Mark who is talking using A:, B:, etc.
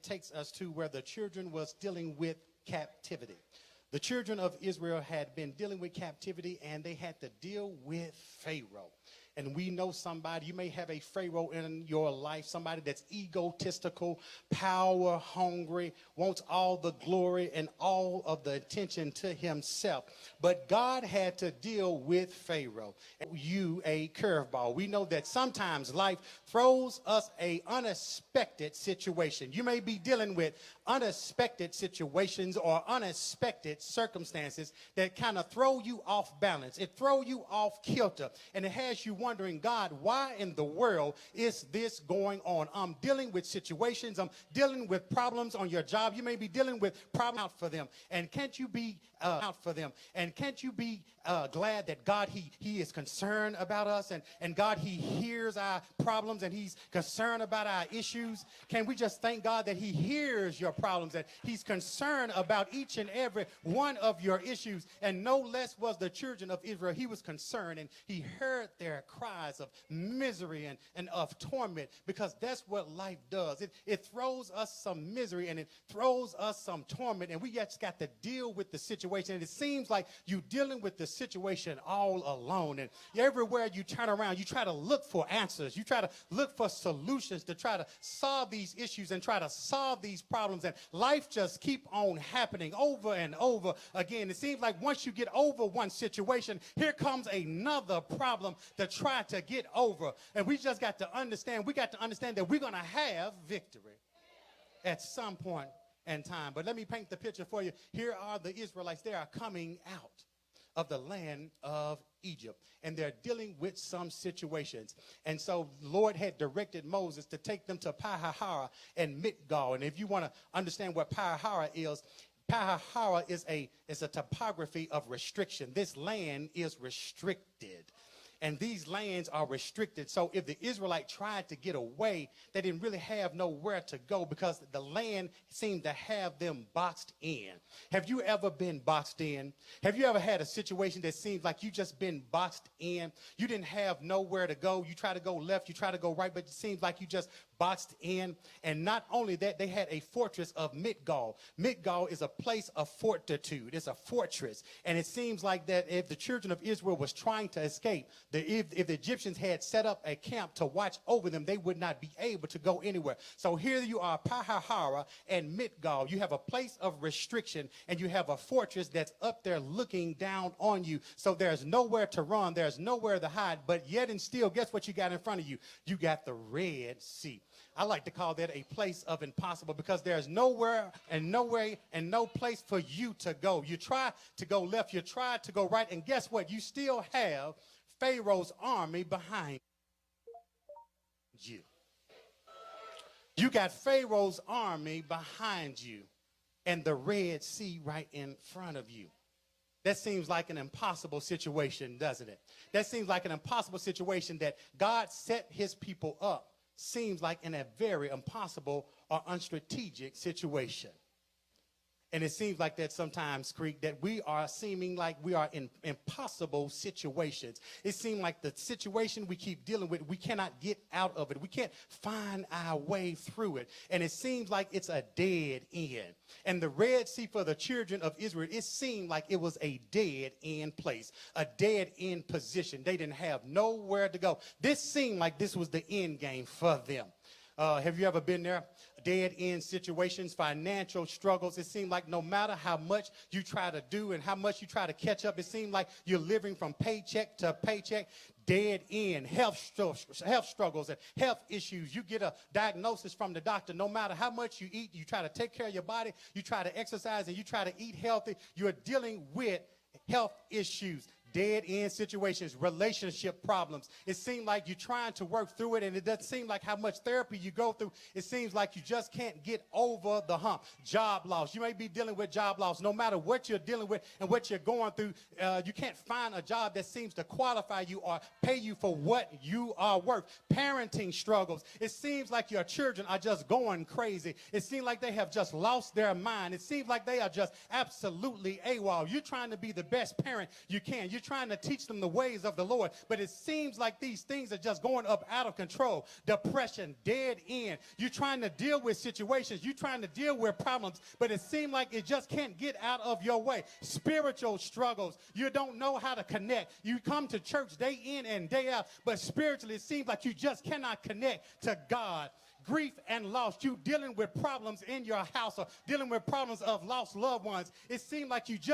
A: it takes us to where the children was dealing with captivity. The children of Israel had been dealing with captivity, and they had to deal with Pharaoh. And we know somebody, you may have a Pharaoh in your life, somebody that's egotistical, power hungry, wants all the glory and all of the attention to himself. But God had to deal with Pharaoh. You a curveball. We know that sometimes life throws us a unexpected situation. You may be dealing with unexpected situations or unexpected circumstances that kind of throw you off balance. It throw you off kilter, and it has you wondering, God, why in the world is this going on? I'm dealing with situations. I'm dealing with problems on your job. You may be dealing with problems out for them, and can't you be out for them? And can't you be glad that God, he is concerned about us, and God, he hears our problems, and he's concerned about our issues? Can we just thank God that he hears your problems, that he's concerned about each and every one of your issues? And no less was the children of Israel. He was concerned, and he heard their cries of misery and of torment, because that's what life does. It throws us some misery, and it throws us some torment, and we just got to deal with the situation. And it seems like you're dealing with the situation all alone, and everywhere you turn around, you try to look for answers. You try to look for solutions to try to solve these issues and try to solve these problems, and life just keep on happening over and over again. It seems like once you get over one situation, here comes another problem to try to get over. And we just got to understand, that we're going to have victory at some point in time. But let me paint the picture for you. Here are the Israelites. They are coming out of the land of Egypt, and they're dealing with some situations. And so the Lord had directed Moses to take them to Pi-hahiroth and Migdol. And if you want to understand what Pi-hahiroth is a topography of restriction. This land is restricted, and these lands are restricted. So if the Israelite tried to get away, they didn't really have nowhere to go, because the land seemed to have them boxed in. Have you ever been boxed in? Have you ever had a situation that seems like you just been boxed in? You didn't have nowhere to go. You try to go left, you try to go right, but it seems like you just boxed in. And not only that, they had a fortress of Migdol. Migdol is a place of fortitude. It's a fortress. And it seems like that if the children of Israel was trying to escape, if the Egyptians had set up a camp to watch over them, they would not be able to go anywhere. So here you are, Pi-hahiroth and Migdol. You have a place of restriction, and you have a fortress that's up there looking down on you. So there's nowhere to run. There's nowhere to hide. But yet and still, guess what you got in front of you? You got the Red Sea. I like to call that a place of impossible, because there's nowhere and no way and no place for you to go. You try to go left, you try to go right, and guess what? You still have Pharaoh's army behind you. You got Pharaoh's army behind you and the Red Sea right in front of you. That seems like an impossible situation, doesn't it? That seems like an impossible situation that God set his people up. Seems like in a very impossible or unstrategic situation. And it seems like that sometimes, Creek, that we are seeming like we are in impossible situations. It seems like the situation we keep dealing with, we cannot get out of it. We can't find our way through it. And it seems like it's a dead end. And the Red Sea for the children of Israel, it seemed like it was a dead end place, a dead end position. They didn't have nowhere to go. This seemed like this was the end game for them. Have you ever been there? Dead end situations, financial struggles. It seemed like no matter how much you try to do and how much you try to catch up, it seemed like you're living from paycheck to paycheck. Dead end, health struggles and health issues. You get a diagnosis from the doctor. No matter how much you eat, you try to take care of your body, you try to exercise, and you try to eat healthy. You're dealing with health issues. Dead end situations, relationship problems. It seems like you're trying to work through it, and it doesn't seem like how much therapy you go through. It seems like you just can't get over the hump. Job loss. You may be dealing with job loss. No matter what you're dealing with and what you're going through, you can't find a job that seems to qualify you or pay you for what you are worth. Parenting struggles. It seems like your children are just going crazy. It seems like they have just lost their mind. It seems like they are just absolutely AWOL. You're trying to be the best parent you can. You're trying to teach them the ways of the Lord, but it seems like these things are just going up out of control. Depression, dead end. You're trying to deal with situations. You're trying to deal with problems, but it seems like it just can't get out of your way. Spiritual struggles. You don't know how to connect. You come to church day in and day out, but spiritually it seems like you just cannot connect to God. Grief and loss. You dealing with problems in your house or dealing with problems of lost loved ones. It seems like you just